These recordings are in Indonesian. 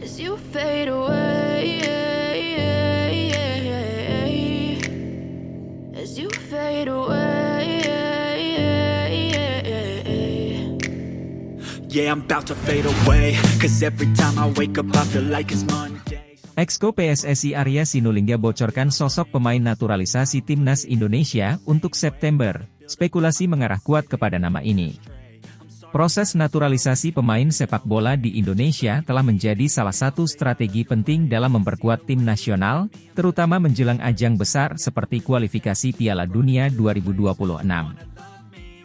as you fade away, as you fade away. Yeah, I'm about to fade away, cause every time I wake up I feel like it's Monday. Exco PSSI Arya Sinulinga bocorkan sosok pemain naturalisasi Timnas Indonesia untuk September. Spekulasi mengarah kuat kepada nama ini. Proses naturalisasi pemain sepak bola di Indonesia telah menjadi salah satu strategi penting dalam memperkuat tim nasional, terutama menjelang ajang besar seperti kualifikasi Piala Dunia 2026.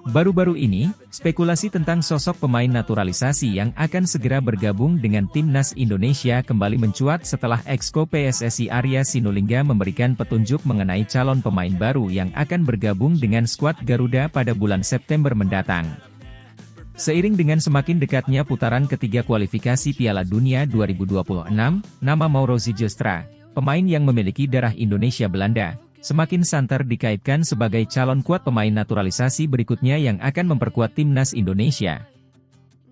Baru-baru ini, spekulasi tentang sosok pemain naturalisasi yang akan segera bergabung dengan Timnas Indonesia kembali mencuat setelah Exco PSSI Arya Sinulinga memberikan petunjuk mengenai calon pemain baru yang akan bergabung dengan skuad Garuda pada bulan September mendatang. Seiring dengan semakin dekatnya putaran ketiga kualifikasi Piala Dunia 2026, nama Mauro Zijlstra, pemain yang memiliki darah Indonesia Belanda, semakin santer dikaitkan sebagai calon kuat pemain naturalisasi berikutnya yang akan memperkuat Timnas Indonesia.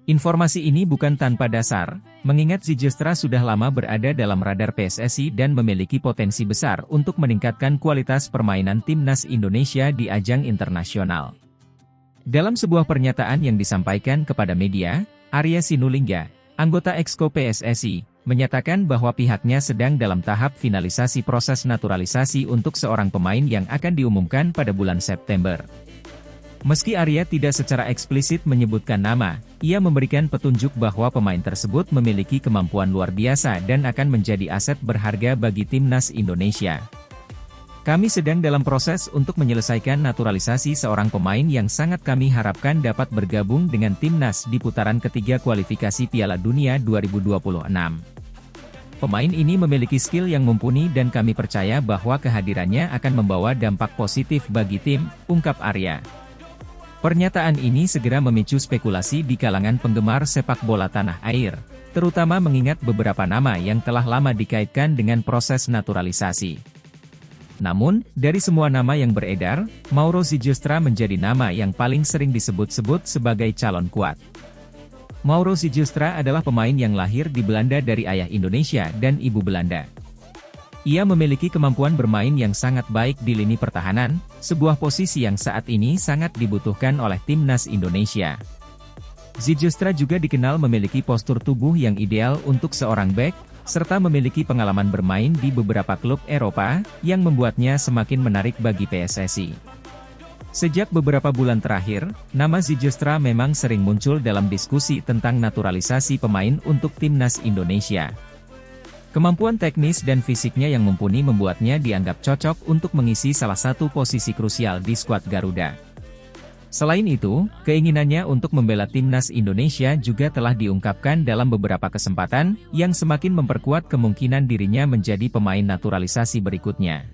Informasi ini bukan tanpa dasar, mengingat Zijlstra sudah lama berada dalam radar PSSI dan memiliki potensi besar untuk meningkatkan kualitas permainan Timnas Indonesia di ajang internasional. Dalam sebuah pernyataan yang disampaikan kepada media, Arya Sinulinga, anggota Exco PSSI, menyatakan bahwa pihaknya sedang dalam tahap finalisasi proses naturalisasi untuk seorang pemain yang akan diumumkan pada bulan September. Meski Arya tidak secara eksplisit menyebutkan nama, ia memberikan petunjuk bahwa pemain tersebut memiliki kemampuan luar biasa dan akan menjadi aset berharga bagi Timnas Indonesia. Kami sedang dalam proses untuk menyelesaikan naturalisasi seorang pemain yang sangat kami harapkan dapat bergabung dengan Timnas di putaran ketiga kualifikasi Piala Dunia 2026. Pemain ini memiliki skill yang mumpuni dan kami percaya bahwa kehadirannya akan membawa dampak positif bagi tim, ungkap Arya. Pernyataan ini segera memicu spekulasi di kalangan penggemar sepak bola tanah air, terutama mengingat beberapa nama yang telah lama dikaitkan dengan proses naturalisasi. Namun, dari semua nama yang beredar, Mauro Zijlstra menjadi nama yang paling sering disebut-sebut sebagai calon kuat. Mauro Zijlstra adalah pemain yang lahir di Belanda dari ayah Indonesia dan ibu Belanda. Ia memiliki kemampuan bermain yang sangat baik di lini pertahanan, sebuah posisi yang saat ini sangat dibutuhkan oleh Timnas Indonesia. Zijlstra juga dikenal memiliki postur tubuh yang ideal untuk seorang bek, serta memiliki pengalaman bermain di beberapa klub Eropa, yang membuatnya semakin menarik bagi PSSI. Sejak beberapa bulan terakhir, nama Zijlstra memang sering muncul dalam diskusi tentang naturalisasi pemain untuk Timnas Indonesia. Kemampuan teknis dan fisiknya yang mumpuni membuatnya dianggap cocok untuk mengisi salah satu posisi krusial di skuad Garuda. Selain itu, keinginannya untuk membela Timnas Indonesia juga telah diungkapkan dalam beberapa kesempatan, yang semakin memperkuat kemungkinan dirinya menjadi pemain naturalisasi berikutnya.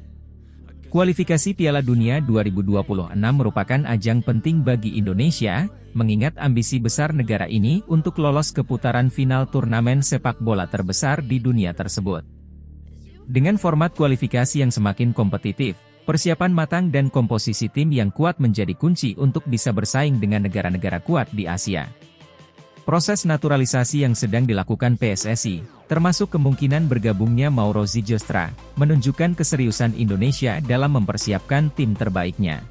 Kualifikasi Piala Dunia 2026 merupakan ajang penting bagi Indonesia, mengingat ambisi besar negara ini untuk lolos ke putaran final turnamen sepak bola terbesar di dunia tersebut. Dengan format kualifikasi yang semakin kompetitif, persiapan matang dan komposisi tim yang kuat menjadi kunci untuk bisa bersaing dengan negara-negara kuat di Asia. Proses naturalisasi yang sedang dilakukan PSSI, termasuk kemungkinan bergabungnya Mauro Zijlstra, menunjukkan keseriusan Indonesia dalam mempersiapkan tim terbaiknya.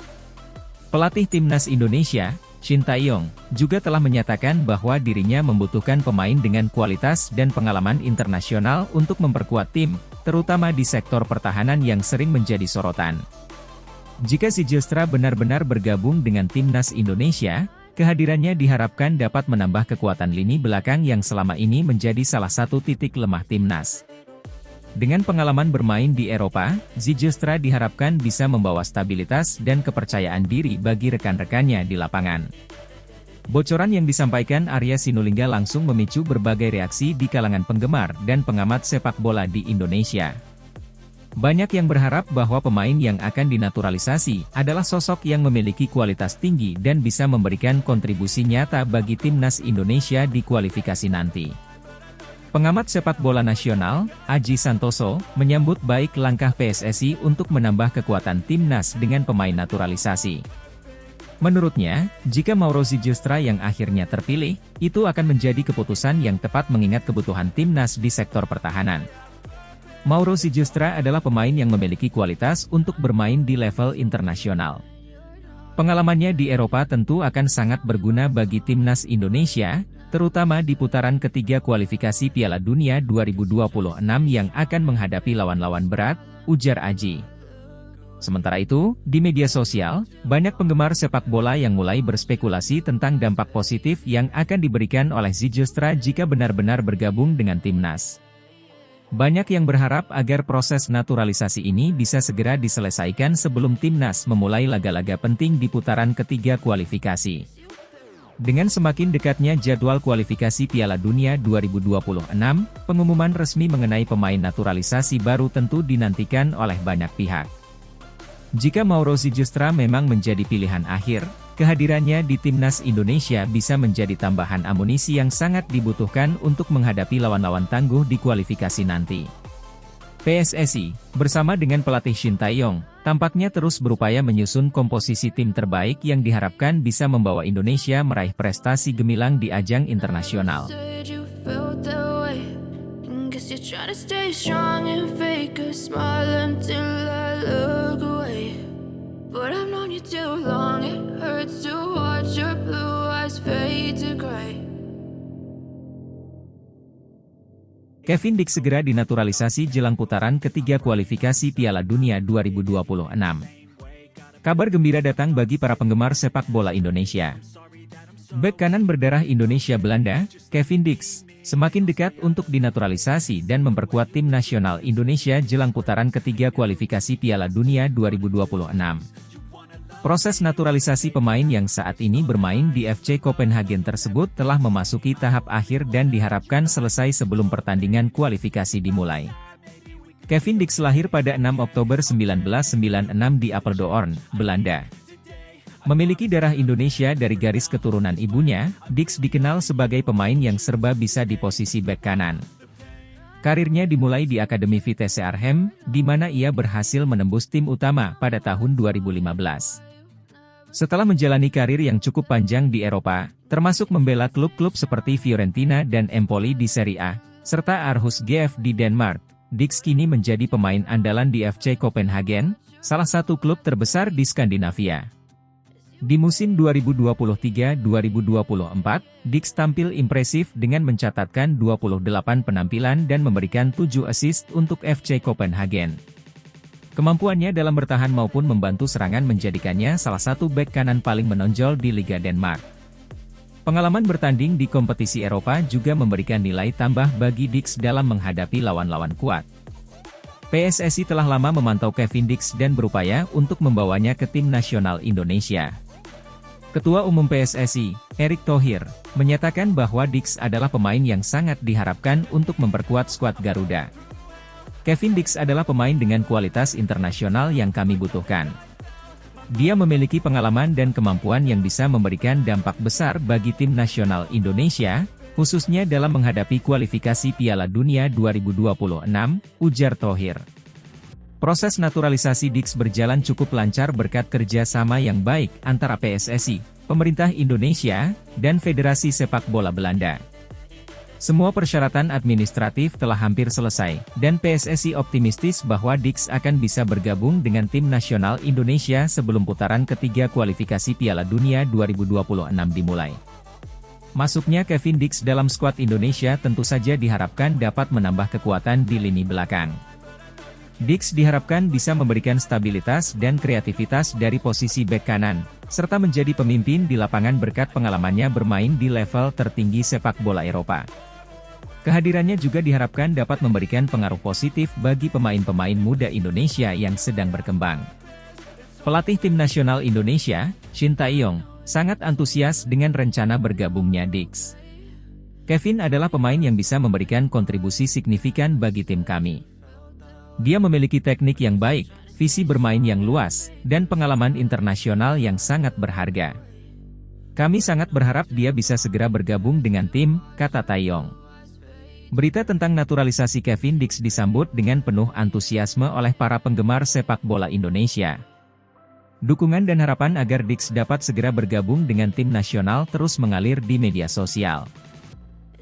Pelatih Timnas Indonesia, Shin Tae-yong, juga telah menyatakan bahwa dirinya membutuhkan pemain dengan kualitas dan pengalaman internasional untuk memperkuat tim, terutama di sektor pertahanan yang sering menjadi sorotan. Jika Zijlstra benar-benar bergabung dengan Timnas Indonesia, kehadirannya diharapkan dapat menambah kekuatan lini belakang yang selama ini menjadi salah satu titik lemah Timnas. Dengan pengalaman bermain di Eropa, Zijlstra diharapkan bisa membawa stabilitas dan kepercayaan diri bagi rekan-rekannya di lapangan. Bocoran yang disampaikan Arya Sinulinga langsung memicu berbagai reaksi di kalangan penggemar dan pengamat sepak bola di Indonesia. Banyak yang berharap bahwa pemain yang akan dinaturalisasi adalah sosok yang memiliki kualitas tinggi dan bisa memberikan kontribusi nyata bagi Timnas Indonesia di kualifikasi nanti. Pengamat sepak bola nasional, Aji Santoso, menyambut baik langkah PSSI untuk menambah kekuatan Timnas dengan pemain naturalisasi. Menurutnya, jika Mauro Zylstra yang akhirnya terpilih, itu akan menjadi keputusan yang tepat mengingat kebutuhan timnas di sektor pertahanan. Mauro Zylstra adalah pemain yang memiliki kualitas untuk bermain di level internasional. Pengalamannya di Eropa tentu akan sangat berguna bagi timnas Indonesia, terutama di putaran ketiga kualifikasi Piala Dunia 2026 yang akan menghadapi lawan-lawan berat, ujar Aji. Sementara itu, di media sosial, banyak penggemar sepak bola yang mulai berspekulasi tentang dampak positif yang akan diberikan oleh Zylstra jika benar-benar bergabung dengan timnas. Banyak yang berharap agar proses naturalisasi ini bisa segera diselesaikan sebelum timnas memulai laga-laga penting di putaran ketiga kualifikasi. Dengan semakin dekatnya jadwal kualifikasi Piala Dunia 2026, pengumuman resmi mengenai pemain naturalisasi baru tentu dinantikan oleh banyak pihak. Jika Mauro Zylstra memang menjadi pilihan akhir, kehadirannya di timnas Indonesia bisa menjadi tambahan amunisi yang sangat dibutuhkan untuk menghadapi lawan-lawan tangguh di kualifikasi nanti. PSSI, bersama dengan pelatih Shin Tae-yong, tampaknya terus berupaya menyusun komposisi tim terbaik yang diharapkan bisa membawa Indonesia meraih prestasi gemilang di ajang internasional. Said you felt that way. Guess you're trying to stay strong and fake a smile until I look away. But I've known you too long, it hurts to watch your blue eyes fade to gray. Kevin Dix segera dinaturalisasi jelang putaran ketiga kualifikasi Piala Dunia 2026. Kabar gembira datang bagi para penggemar sepak bola Indonesia. Bek kanan berdarah Indonesia-Belanda, Kevin Dix, semakin dekat untuk dinaturalisasi dan memperkuat tim nasional Indonesia jelang putaran ketiga kualifikasi Piala Dunia 2026. Proses naturalisasi pemain yang saat ini bermain di FC Copenhagen tersebut telah memasuki tahap akhir dan diharapkan selesai sebelum pertandingan kualifikasi dimulai. Kevin Dix lahir pada 6 Oktober 1996 di Apeldoorn, Belanda. Memiliki darah Indonesia dari garis keturunan ibunya, Dix dikenal sebagai pemain yang serba bisa di posisi bek kanan. Karirnya dimulai di Akademi Vitesse Arnhem, di mana ia berhasil menembus tim utama pada tahun 2015. Setelah menjalani karir yang cukup panjang di Eropa, termasuk membela klub-klub seperti Fiorentina dan Empoli di Serie A, serta Aarhus GF di Denmark, Dix kini menjadi pemain andalan di FC Copenhagen, salah satu klub terbesar di Skandinavia. Di musim 2023-2024, Dix tampil impresif dengan mencatatkan 28 penampilan dan memberikan 7 assist untuk FC Copenhagen. Kemampuannya dalam bertahan maupun membantu serangan menjadikannya salah satu bek kanan paling menonjol di Liga Denmark. Pengalaman bertanding di kompetisi Eropa juga memberikan nilai tambah bagi Dix dalam menghadapi lawan-lawan kuat. PSSI telah lama memantau Kevin Dix dan berupaya untuk membawanya ke tim nasional Indonesia. Ketua Umum PSSI, Erick Thohir, menyatakan bahwa Dix adalah pemain yang sangat diharapkan untuk memperkuat skuad Garuda. Kevin Dix adalah pemain dengan kualitas internasional yang kami butuhkan. Dia memiliki pengalaman dan kemampuan yang bisa memberikan dampak besar bagi tim nasional Indonesia, khususnya dalam menghadapi kualifikasi Piala Dunia 2026, ujar Thohir. Proses naturalisasi Dix berjalan cukup lancar berkat kerja sama yang baik antara PSSI, pemerintah Indonesia, dan Federasi Sepak Bola Belanda. Semua persyaratan administratif telah hampir selesai, dan PSSI optimistis bahwa Dix akan bisa bergabung dengan tim nasional Indonesia sebelum putaran ketiga kualifikasi Piala Dunia 2026 dimulai. Masuknya Kevin Dix dalam skuad Indonesia tentu saja diharapkan dapat menambah kekuatan di lini belakang. Dix diharapkan bisa memberikan stabilitas dan kreativitas dari posisi bek kanan, serta menjadi pemimpin di lapangan berkat pengalamannya bermain di level tertinggi sepak bola Eropa. Kehadirannya juga diharapkan dapat memberikan pengaruh positif bagi pemain-pemain muda Indonesia yang sedang berkembang. Pelatih tim nasional Indonesia, Shin Tae-yong, sangat antusias dengan rencana bergabungnya Dix. Kevin adalah pemain yang bisa memberikan kontribusi signifikan bagi tim kami. Dia memiliki teknik yang baik, visi bermain yang luas, dan pengalaman internasional yang sangat berharga. Kami sangat berharap dia bisa segera bergabung dengan tim, kata Tae-yong. Berita tentang naturalisasi Kevin Dix disambut dengan penuh antusiasme oleh para penggemar sepak bola Indonesia. Dukungan dan harapan agar Dix dapat segera bergabung dengan tim nasional terus mengalir di media sosial.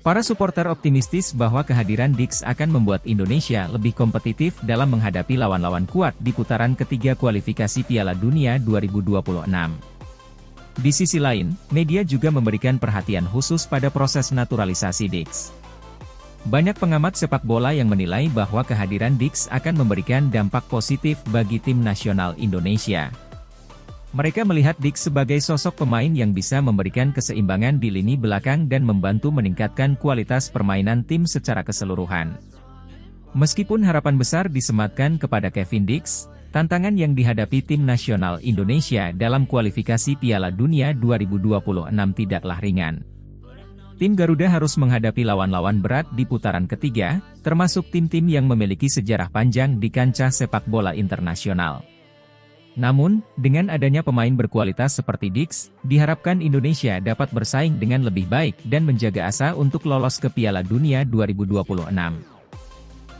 Para supporter optimistis bahwa kehadiran Dix akan membuat Indonesia lebih kompetitif dalam menghadapi lawan-lawan kuat di putaran ketiga kualifikasi Piala Dunia 2026. Di sisi lain, media juga memberikan perhatian khusus pada proses naturalisasi Dix. Banyak pengamat sepak bola yang menilai bahwa kehadiran Dix akan memberikan dampak positif bagi tim nasional Indonesia. Mereka melihat Dix sebagai sosok pemain yang bisa memberikan keseimbangan di lini belakang dan membantu meningkatkan kualitas permainan tim secara keseluruhan. Meskipun harapan besar disematkan kepada Kevin Dix, tantangan yang dihadapi tim nasional Indonesia dalam kualifikasi Piala Dunia 2026 tidaklah ringan. Tim Garuda harus menghadapi lawan-lawan berat di putaran ketiga, termasuk tim-tim yang memiliki sejarah panjang di kancah sepak bola internasional. Namun, dengan adanya pemain berkualitas seperti Dix, diharapkan Indonesia dapat bersaing dengan lebih baik dan menjaga asa untuk lolos ke Piala Dunia 2026.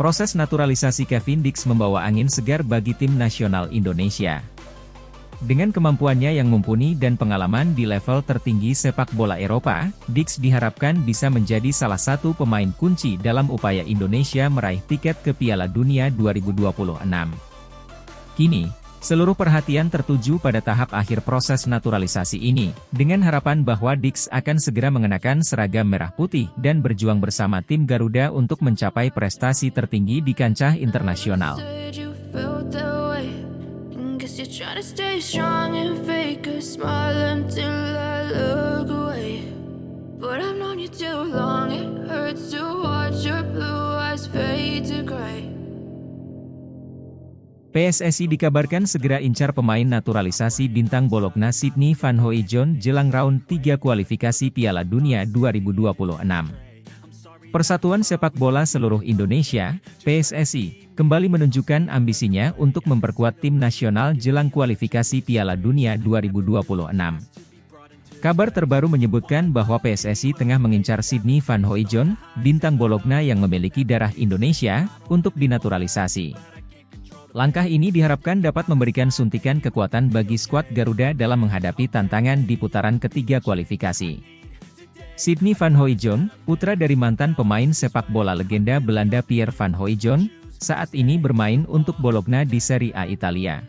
Proses naturalisasi Kevin Dix membawa angin segar bagi tim nasional Indonesia. Dengan kemampuannya yang mumpuni dan pengalaman di level tertinggi sepak bola Eropa, Dix diharapkan bisa menjadi salah satu pemain kunci dalam upaya Indonesia meraih tiket ke Piala Dunia 2026. Kini, seluruh perhatian tertuju pada tahap akhir proses naturalisasi ini, dengan harapan bahwa Dix akan segera mengenakan seragam merah putih dan berjuang bersama tim Garuda untuk mencapai prestasi tertinggi di kancah internasional. Said you felt that way. Guess you're trying to stay strong and fake a smile until I look away. But I've known you too long, it hurts to watch your blue eyes fade to gray. PSSI dikabarkan segera incar pemain naturalisasi bintang Bologna Sydney Van Hooijdonk jelang round 3 kualifikasi Piala Dunia 2026. Persatuan Sepak Bola Seluruh Indonesia, PSSI, kembali menunjukkan ambisinya untuk memperkuat tim nasional jelang kualifikasi Piala Dunia 2026. Kabar terbaru menyebutkan bahwa PSSI tengah mengincar Sydney Van Hooijdonk, bintang Bologna yang memiliki darah Indonesia, untuk dinaturalisasi. Langkah ini diharapkan dapat memberikan suntikan kekuatan bagi skuad Garuda dalam menghadapi tantangan di putaran ketiga kualifikasi. Sydney Van Hooijdonk, putra dari mantan pemain sepak bola legenda Belanda Pierre Van Hooijdonk, saat ini bermain untuk Bologna di Serie A Italia.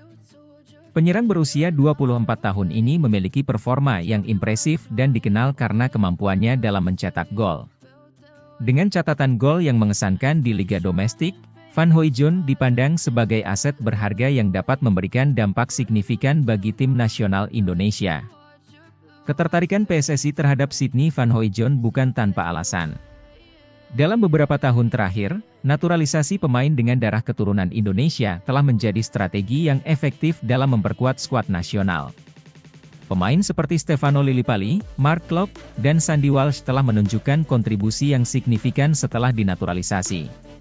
Penyerang berusia 24 tahun ini memiliki performa yang impresif dan dikenal karena kemampuannya dalam mencetak gol. Dengan catatan gol yang mengesankan di liga domestik, Van Hooijdonk dipandang sebagai aset berharga yang dapat memberikan dampak signifikan bagi tim nasional Indonesia. Ketertarikan PSSI terhadap Sydney Van Hooijdonk bukan tanpa alasan. Dalam beberapa tahun terakhir, naturalisasi pemain dengan darah keturunan Indonesia telah menjadi strategi yang efektif dalam memperkuat skuad nasional. Pemain seperti Stefano Lillipali, Mark Klok, dan Sandy Walsh telah menunjukkan kontribusi yang signifikan setelah dinaturalisasi.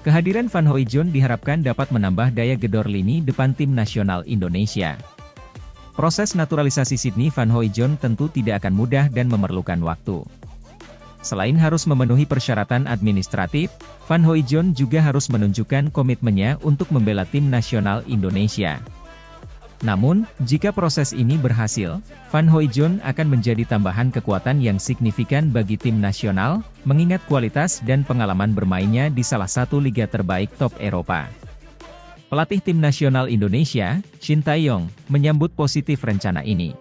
Kehadiran Van Hooijdonk diharapkan dapat menambah daya gedor lini depan tim nasional Indonesia. Proses naturalisasi Sydney Van Hooijdonk tentu tidak akan mudah dan memerlukan waktu. Selain harus memenuhi persyaratan administratif, Van Hooijdonk juga harus menunjukkan komitmennya untuk membela tim nasional Indonesia. Namun, jika proses ini berhasil, Van Hooijdonk akan menjadi tambahan kekuatan yang signifikan bagi tim nasional, mengingat kualitas dan pengalaman bermainnya di salah satu liga terbaik top Eropa. Pelatih tim nasional Indonesia, Shin Tae-yong, menyambut positif rencana ini.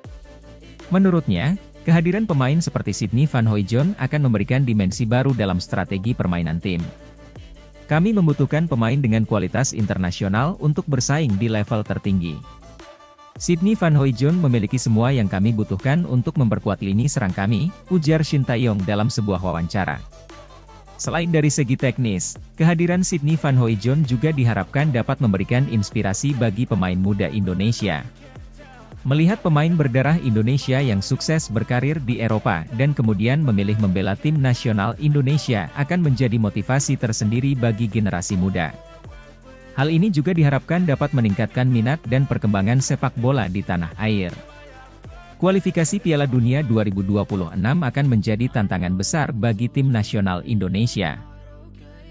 Menurutnya, kehadiran pemain seperti Sydney Van Hooijdonk akan memberikan dimensi baru dalam strategi permainan tim. Kami membutuhkan pemain dengan kualitas internasional untuk bersaing di level tertinggi. Sydney Van Hooijdonk memiliki semua yang kami butuhkan untuk memperkuat lini serang kami, ujar Shin Tae-yong dalam sebuah wawancara. Selain dari segi teknis, kehadiran Sydney Van Hooijdonk juga diharapkan dapat memberikan inspirasi bagi pemain muda Indonesia. Melihat pemain berdarah Indonesia yang sukses berkarir di Eropa dan kemudian memilih membela tim nasional Indonesia akan menjadi motivasi tersendiri bagi generasi muda. Hal ini juga diharapkan dapat meningkatkan minat dan perkembangan sepak bola di tanah air. Kualifikasi Piala Dunia 2026 akan menjadi tantangan besar bagi tim nasional Indonesia.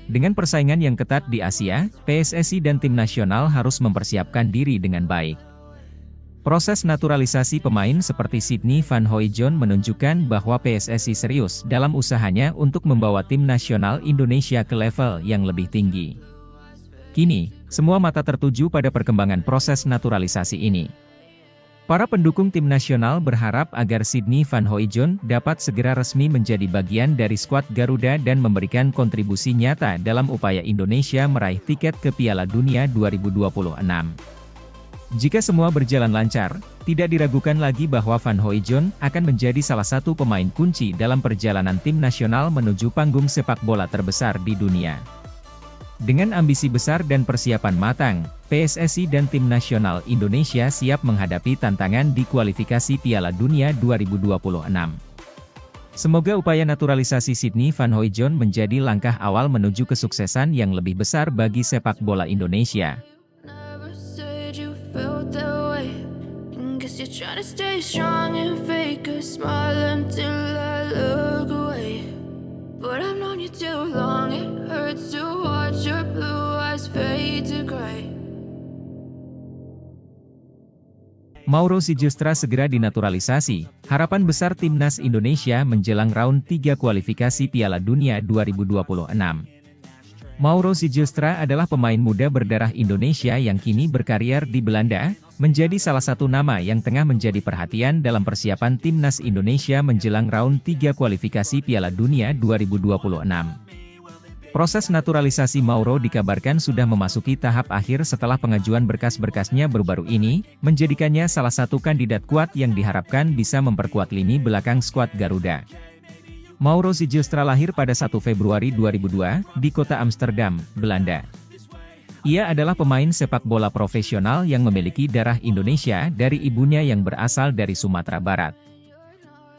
Dengan persaingan yang ketat di Asia, PSSI dan tim nasional harus mempersiapkan diri dengan baik. Proses naturalisasi pemain seperti Sydney Van Hooijdonk menunjukkan bahwa PSSI serius dalam usahanya untuk membawa tim nasional Indonesia ke level yang lebih tinggi. Kini, semua mata tertuju pada perkembangan proses naturalisasi ini. Para pendukung tim nasional berharap agar Sydney Van Hooijdonk dapat segera resmi menjadi bagian dari skuad Garuda dan memberikan kontribusi nyata dalam upaya Indonesia meraih tiket ke Piala Dunia 2026. Jika semua berjalan lancar, tidak diragukan lagi bahwa Van Hooijdonk akan menjadi salah satu pemain kunci dalam perjalanan tim nasional menuju panggung sepak bola terbesar di dunia. Dengan ambisi besar dan persiapan matang, PSSI dan tim nasional Indonesia siap menghadapi tantangan di kualifikasi Piala Dunia 2026. Semoga upaya naturalisasi Sydney Van Hooijdonk menjadi langkah awal menuju kesuksesan yang lebih besar bagi sepak bola Indonesia. Felt that way. Guess you're trying to stay strong and fake a smile until I look away. But I've known you too long, it hurts to watch your blue eyes fade to gray. Mauro Sijustra segera dinaturalisasi, harapan besar timnas Indonesia menjelang round 3 kualifikasi Piala Dunia 2026. Mauro Sijustra adalah pemain muda berdarah Indonesia yang kini berkarier di Belanda, menjadi salah satu nama yang tengah menjadi perhatian dalam persiapan timnas Indonesia menjelang round 3 kualifikasi Piala Dunia 2026. Proses naturalisasi Mauro dikabarkan sudah memasuki tahap akhir setelah pengajuan berkas-berkasnya baru-baru ini, menjadikannya salah satu kandidat kuat yang diharapkan bisa memperkuat lini belakang skuad Garuda. Mauro Sijustra lahir pada 1 Februari 2002, di kota Amsterdam, Belanda. Ia adalah pemain sepak bola profesional yang memiliki darah Indonesia dari ibunya yang berasal dari Sumatera Barat.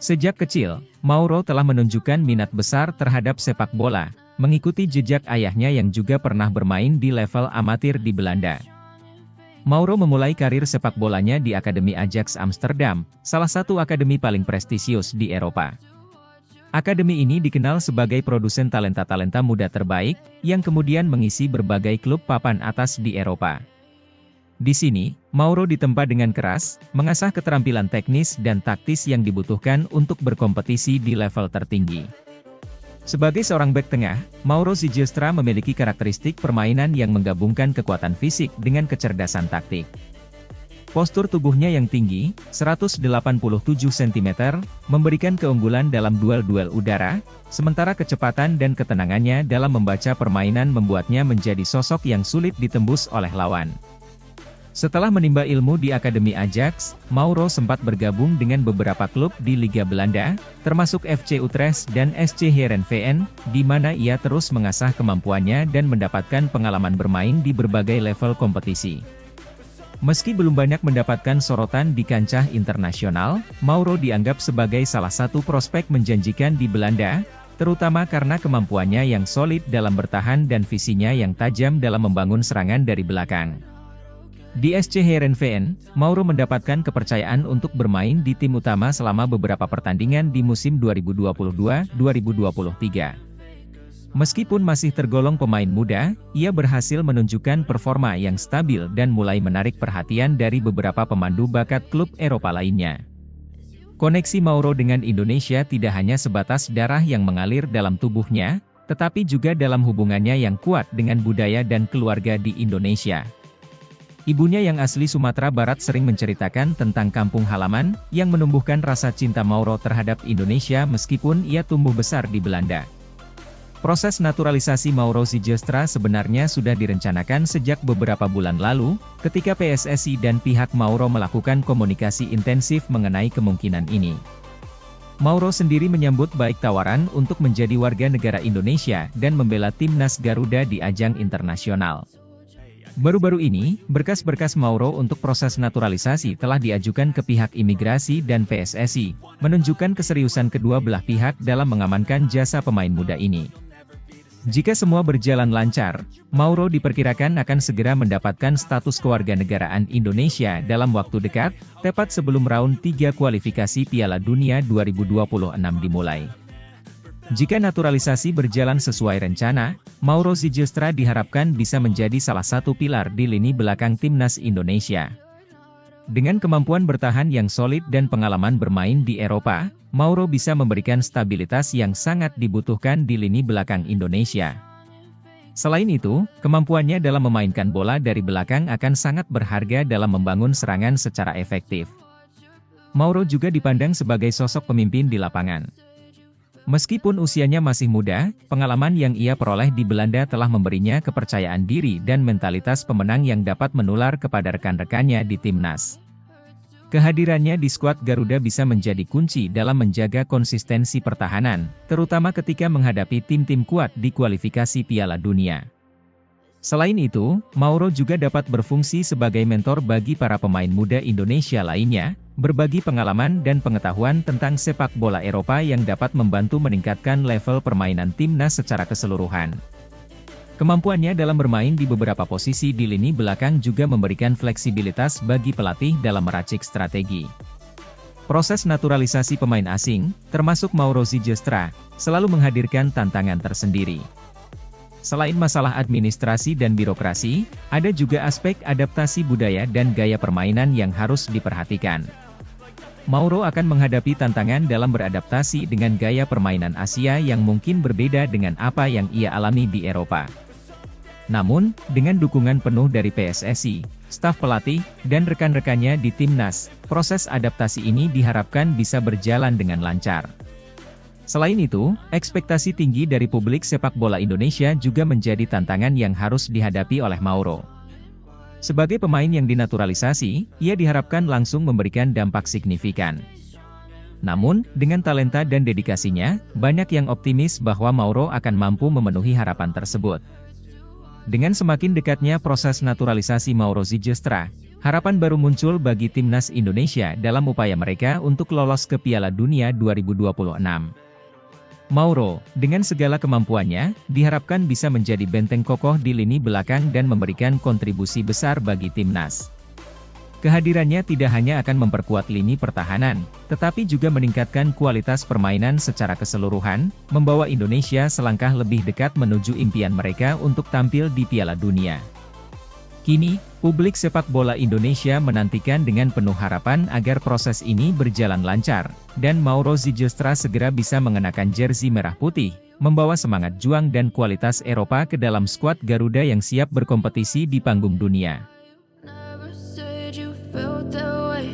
Sejak kecil, Mauro telah menunjukkan minat besar terhadap sepak bola, mengikuti jejak ayahnya yang juga pernah bermain di level amatir di Belanda. Mauro memulai karir sepak bolanya di Akademi Ajax Amsterdam, salah satu akademi paling prestisius di Eropa. Akademi ini dikenal sebagai produsen talenta-talenta muda terbaik, yang kemudian mengisi berbagai klub papan atas di Eropa. Di sini, Mauro ditempa dengan keras, mengasah keterampilan teknis dan taktis yang dibutuhkan untuk berkompetisi di level tertinggi. Sebagai seorang bek tengah, Mauro Sijustra memiliki karakteristik permainan yang menggabungkan kekuatan fisik dengan kecerdasan taktik. Postur tubuhnya yang tinggi, 187 cm, memberikan keunggulan dalam duel-duel udara, sementara kecepatan dan ketenangannya dalam membaca permainan membuatnya menjadi sosok yang sulit ditembus oleh lawan. Setelah menimba ilmu di Akademi Ajax, Mauro sempat bergabung dengan beberapa klub di Liga Belanda, termasuk FC Utrecht dan SC Heerenveen, di mana ia terus mengasah kemampuannya dan mendapatkan pengalaman bermain di berbagai level kompetisi. Meski belum banyak mendapatkan sorotan di kancah internasional, Mauro dianggap sebagai salah satu prospek menjanjikan di Belanda, terutama karena kemampuannya yang solid dalam bertahan dan visinya yang tajam dalam membangun serangan dari belakang. Di SC Heerenveen, Mauro mendapatkan kepercayaan untuk bermain di tim utama selama beberapa pertandingan di musim 2022-2023. Meskipun masih tergolong pemain muda, ia berhasil menunjukkan performa yang stabil dan mulai menarik perhatian dari beberapa pemandu bakat klub Eropa lainnya. Koneksi Mauro dengan Indonesia tidak hanya sebatas darah yang mengalir dalam tubuhnya, tetapi juga dalam hubungannya yang kuat dengan budaya dan keluarga di Indonesia. Ibunya yang asli Sumatera Barat sering menceritakan tentang kampung halaman, yang menumbuhkan rasa cinta Mauro terhadap Indonesia meskipun ia tumbuh besar di Belanda. Proses naturalisasi Mauro Sijustra sebenarnya sudah direncanakan sejak beberapa bulan lalu, ketika PSSI dan pihak Mauro melakukan komunikasi intensif mengenai kemungkinan ini. Mauro sendiri menyambut baik tawaran untuk menjadi warga negara Indonesia dan membela timnas Garuda di ajang internasional. Baru-baru ini, berkas-berkas Mauro untuk proses naturalisasi telah diajukan ke pihak imigrasi dan PSSI, menunjukkan keseriusan kedua belah pihak dalam mengamankan jasa pemain muda ini. Jika semua berjalan lancar, Mauro diperkirakan akan segera mendapatkan status kewarganegaraan Indonesia dalam waktu dekat, tepat sebelum round 3 kualifikasi Piala Dunia 2026 dimulai. Jika naturalisasi berjalan sesuai rencana, Mauro Sijustra diharapkan bisa menjadi salah satu pilar di lini belakang timnas Indonesia. Dengan kemampuan bertahan yang solid dan pengalaman bermain di Eropa, Mauro bisa memberikan stabilitas yang sangat dibutuhkan di lini belakang Indonesia. Selain itu, kemampuannya dalam memainkan bola dari belakang akan sangat berharga dalam membangun serangan secara efektif. Mauro juga dipandang sebagai sosok pemimpin di lapangan. Meskipun usianya masih muda, pengalaman yang ia peroleh di Belanda telah memberinya kepercayaan diri dan mentalitas pemenang yang dapat menular kepada rekan-rekannya di timnas. Kehadirannya di skuad Garuda bisa menjadi kunci dalam menjaga konsistensi pertahanan, terutama ketika menghadapi tim-tim kuat di kualifikasi Piala Dunia. Selain itu, Mauro juga dapat berfungsi sebagai mentor bagi para pemain muda Indonesia lainnya, berbagi pengalaman dan pengetahuan tentang sepak bola Eropa yang dapat membantu meningkatkan level permainan timnas secara keseluruhan. Kemampuannya dalam bermain di beberapa posisi di lini belakang juga memberikan fleksibilitas bagi pelatih dalam meracik strategi. Proses naturalisasi pemain asing, termasuk Mauro Zylstra, selalu menghadirkan tantangan tersendiri. Selain masalah administrasi dan birokrasi, ada juga aspek adaptasi budaya dan gaya permainan yang harus diperhatikan. Mauro akan menghadapi tantangan dalam beradaptasi dengan gaya permainan Asia yang mungkin berbeda dengan apa yang ia alami di Eropa. Namun, dengan dukungan penuh dari PSSI, staf pelatih, dan rekan-rekannya di timnas, proses adaptasi ini diharapkan bisa berjalan dengan lancar. Selain itu, ekspektasi tinggi dari publik sepak bola Indonesia juga menjadi tantangan yang harus dihadapi oleh Mauro. Sebagai pemain yang dinaturalisasi, ia diharapkan langsung memberikan dampak signifikan. Namun, dengan talenta dan dedikasinya, banyak yang optimis bahwa Mauro akan mampu memenuhi harapan tersebut. Dengan semakin dekatnya proses naturalisasi Mauro Zylstra, harapan baru muncul bagi timnas Indonesia dalam upaya mereka untuk lolos ke Piala Dunia 2026. Mauro, dengan segala kemampuannya, diharapkan bisa menjadi benteng kokoh di lini belakang dan memberikan kontribusi besar bagi timnas. Kehadirannya tidak hanya akan memperkuat lini pertahanan, tetapi juga meningkatkan kualitas permainan secara keseluruhan, membawa Indonesia selangkah lebih dekat menuju impian mereka untuk tampil di Piala Dunia. Kini, publik sepak bola Indonesia menantikan dengan penuh harapan agar proses ini berjalan lancar, dan Mauro Zylstra segera bisa mengenakan jersey merah putih, membawa semangat juang dan kualitas Eropa ke dalam skuad Garuda yang siap berkompetisi di panggung dunia. Never said you felt that way.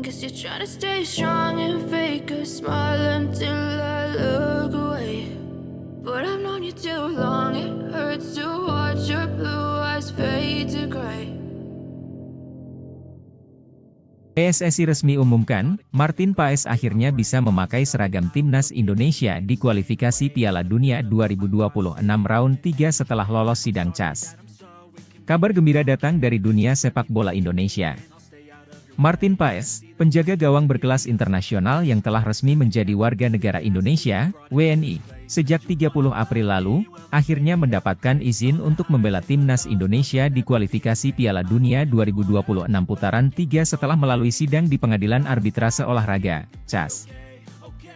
Guess you're trying to stay strong and fake a smile until I look away. But I've known you too long, it hurts to watch your blue eyes fade to gray. PSSI resmi umumkan, Martin Paes akhirnya bisa memakai seragam timnas Indonesia di kualifikasi Piala Dunia 2026 round 3 setelah lolos sidang CAS. Kabar gembira datang dari dunia sepak bola Indonesia. Martin Paes, penjaga gawang berkelas internasional yang telah resmi menjadi warga negara Indonesia, WNI, sejak 30 April lalu, akhirnya mendapatkan izin untuk membela timnas Indonesia di kualifikasi Piala Dunia 2026 putaran 3 setelah melalui sidang di Pengadilan Arbitrase Olahraga, CAS.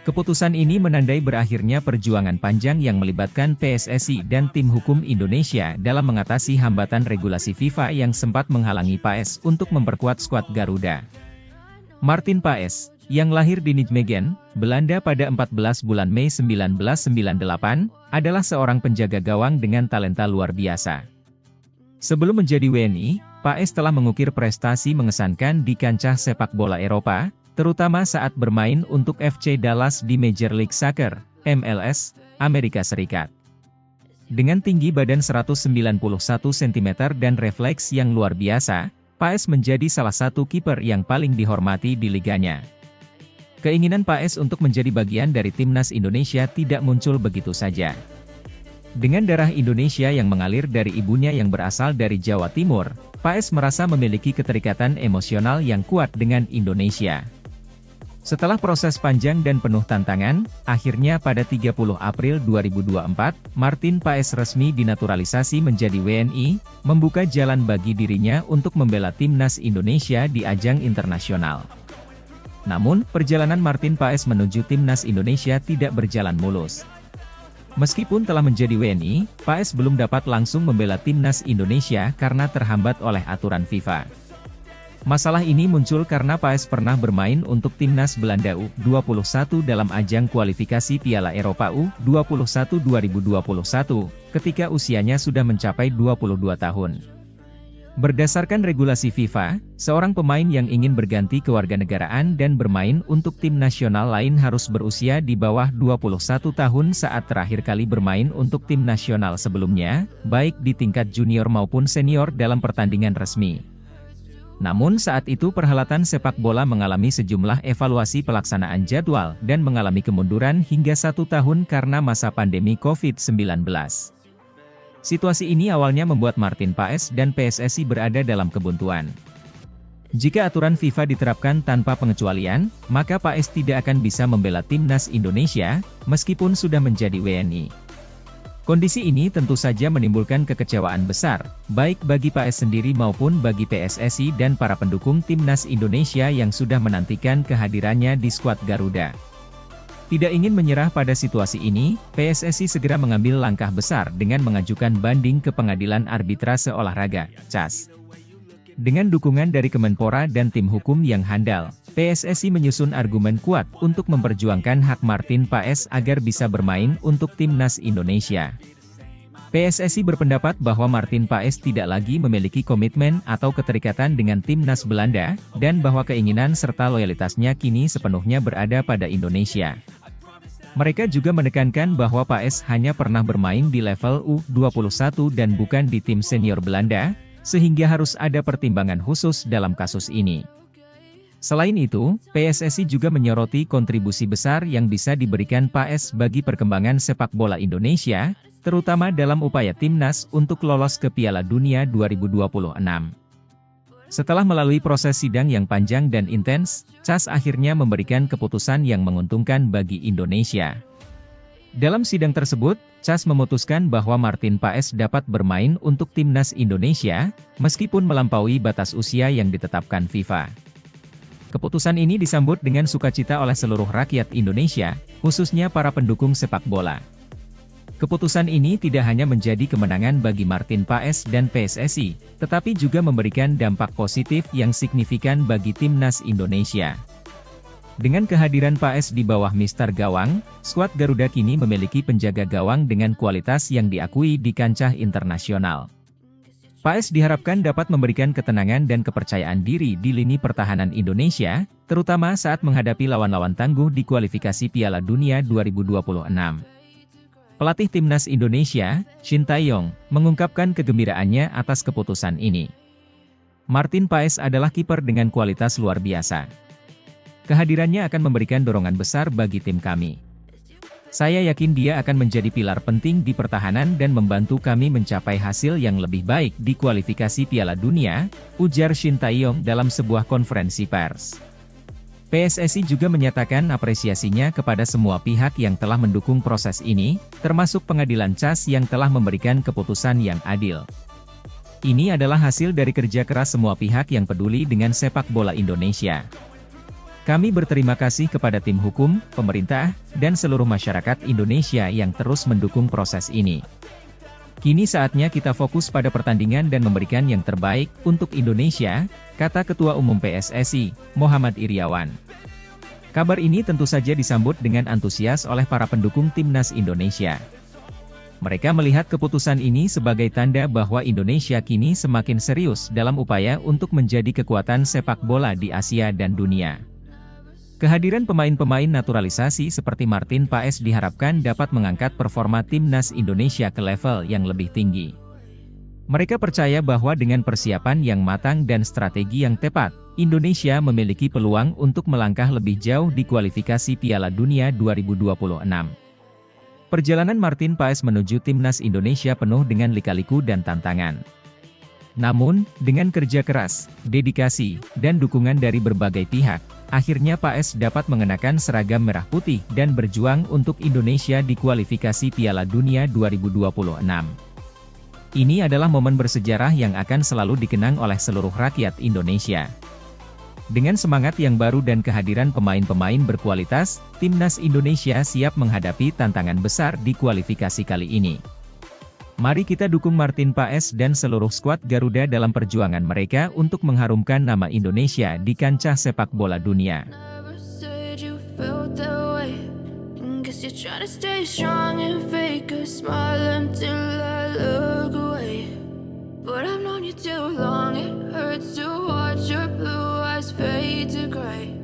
Keputusan ini menandai berakhirnya perjuangan panjang yang melibatkan PSSI dan tim hukum Indonesia dalam mengatasi hambatan regulasi FIFA yang sempat menghalangi Paes untuk memperkuat skuad Garuda. Martin Paes, yang lahir di Nijmegen, Belanda pada 14 bulan Mei 1998, adalah seorang penjaga gawang dengan talenta luar biasa. Sebelum menjadi WNI, Paes telah mengukir prestasi mengesankan di kancah sepak bola Eropa, terutama saat bermain untuk FC Dallas di Major League Soccer, MLS, Amerika Serikat. Dengan tinggi badan 191 cm dan refleks yang luar biasa, Paes menjadi salah satu kiper yang paling dihormati di liganya. Keinginan Paes untuk menjadi bagian dari timnas Indonesia tidak muncul begitu saja. Dengan darah Indonesia yang mengalir dari ibunya yang berasal dari Jawa Timur, Paes merasa memiliki keterikatan emosional yang kuat dengan Indonesia. Setelah proses panjang dan penuh tantangan, akhirnya pada 30 April 2024, Martin Paes resmi dinaturalisasi menjadi WNI, membuka jalan bagi dirinya untuk membela timnas Indonesia di ajang internasional. Namun, perjalanan Martin Paes menuju timnas Indonesia tidak berjalan mulus. Meskipun telah menjadi WNI, Paes belum dapat langsung membela timnas Indonesia karena terhambat oleh aturan FIFA. Masalah ini muncul karena Paes pernah bermain untuk timnas Belanda U21 dalam ajang kualifikasi Piala Eropa U21 2021, ketika usianya sudah mencapai 22 tahun. Berdasarkan regulasi FIFA, seorang pemain yang ingin berganti kewarganegaraan dan bermain untuk tim nasional lain harus berusia di bawah 21 tahun saat terakhir kali bermain untuk tim nasional sebelumnya, baik di tingkat junior maupun senior dalam pertandingan resmi. Namun saat itu perhelatan sepak bola mengalami sejumlah evaluasi pelaksanaan jadwal dan mengalami kemunduran hingga 1 tahun karena masa pandemi COVID-19. Situasi ini awalnya membuat Martin Paes dan PSSI berada dalam kebuntuan. Jika aturan FIFA diterapkan tanpa pengecualian, maka Paes tidak akan bisa membela timnas Indonesia, meskipun sudah menjadi WNI. Kondisi ini tentu saja menimbulkan kekecewaan besar, baik bagi Paes sendiri maupun bagi PSSI dan para pendukung timnas Indonesia yang sudah menantikan kehadirannya di skuad Garuda. Tidak ingin menyerah pada situasi ini, PSSI segera mengambil langkah besar dengan mengajukan banding ke Pengadilan Arbitrase Olahraga, CAS. Dengan dukungan dari Kemenpora dan tim hukum yang handal, PSSI menyusun argumen kuat untuk memperjuangkan hak Martin Paes agar bisa bermain untuk timnas Indonesia. PSSI berpendapat bahwa Martin Paes tidak lagi memiliki komitmen atau keterikatan dengan timnas Belanda, dan bahwa keinginan serta loyalitasnya kini sepenuhnya berada pada Indonesia. Mereka juga menekankan bahwa Paes hanya pernah bermain di level U21 dan bukan di tim senior Belanda, sehingga harus ada pertimbangan khusus dalam kasus ini. Selain itu, PSSI juga menyoroti kontribusi besar yang bisa diberikan Paes bagi perkembangan sepak bola Indonesia, terutama dalam upaya timnas untuk lolos ke Piala Dunia 2026. Setelah melalui proses sidang yang panjang dan intens, CAS akhirnya memberikan keputusan yang menguntungkan bagi Indonesia. Dalam sidang tersebut, CAS memutuskan bahwa Martin Paes dapat bermain untuk timnas Indonesia, meskipun melampaui batas usia yang ditetapkan FIFA. Keputusan ini disambut dengan sukacita oleh seluruh rakyat Indonesia, khususnya para pendukung sepak bola. Keputusan ini tidak hanya menjadi kemenangan bagi Martin Paes dan PSSI, tetapi juga memberikan dampak positif yang signifikan bagi timnas Indonesia. Dengan kehadiran Paes di bawah Mister Gawang, skuad Garuda kini memiliki penjaga gawang dengan kualitas yang diakui di kancah internasional. Paes diharapkan dapat memberikan ketenangan dan kepercayaan diri di lini pertahanan Indonesia, terutama saat menghadapi lawan-lawan tangguh di kualifikasi Piala Dunia 2026. Pelatih timnas Indonesia, Shin Tae-yong, mengungkapkan kegembiraannya atas keputusan ini. Martin Paes adalah kiper dengan kualitas luar biasa. Kehadirannya akan memberikan dorongan besar bagi tim kami. Saya yakin dia akan menjadi pilar penting di pertahanan dan membantu kami mencapai hasil yang lebih baik di kualifikasi Piala Dunia, ujar Shin Tae-yong dalam sebuah konferensi pers. PSSI juga menyatakan apresiasinya kepada semua pihak yang telah mendukung proses ini, termasuk Pengadilan CAS yang telah memberikan keputusan yang adil. Ini adalah hasil dari kerja keras semua pihak yang peduli dengan sepak bola Indonesia. Kami berterima kasih kepada tim hukum, pemerintah, dan seluruh masyarakat Indonesia yang terus mendukung proses ini. Kini saatnya kita fokus pada pertandingan dan memberikan yang terbaik untuk Indonesia, kata Ketua Umum PSSI, Muhammad Iriawan. Kabar ini tentu saja disambut dengan antusias oleh para pendukung timnas Indonesia. Mereka melihat keputusan ini sebagai tanda bahwa Indonesia kini semakin serius dalam upaya untuk menjadi kekuatan sepak bola di Asia dan dunia. Kehadiran pemain-pemain naturalisasi seperti Martin Paes diharapkan dapat mengangkat performa timnas Indonesia ke level yang lebih tinggi. Mereka percaya bahwa dengan persiapan yang matang dan strategi yang tepat, Indonesia memiliki peluang untuk melangkah lebih jauh di kualifikasi Piala Dunia 2026. Perjalanan Martin Paes menuju timnas Indonesia penuh dengan lika-liku dan tantangan. Namun, dengan kerja keras, dedikasi, dan dukungan dari berbagai pihak, akhirnya Paes dapat mengenakan seragam merah putih dan berjuang untuk Indonesia di kualifikasi Piala Dunia 2026. Ini adalah momen bersejarah yang akan selalu dikenang oleh seluruh rakyat Indonesia. Dengan semangat yang baru dan kehadiran pemain-pemain berkualitas, timnas Indonesia siap menghadapi tantangan besar di kualifikasi kali ini. Mari kita dukung Martin Paes dan seluruh skuad Garuda dalam perjuangan mereka untuk mengharumkan nama Indonesia di kancah sepak bola dunia. Never said you felt that way. And guess you're trying to stay strong and fake a smile until I look away. But I've known you too long, it hurts to watch your blue eyes fade to gray.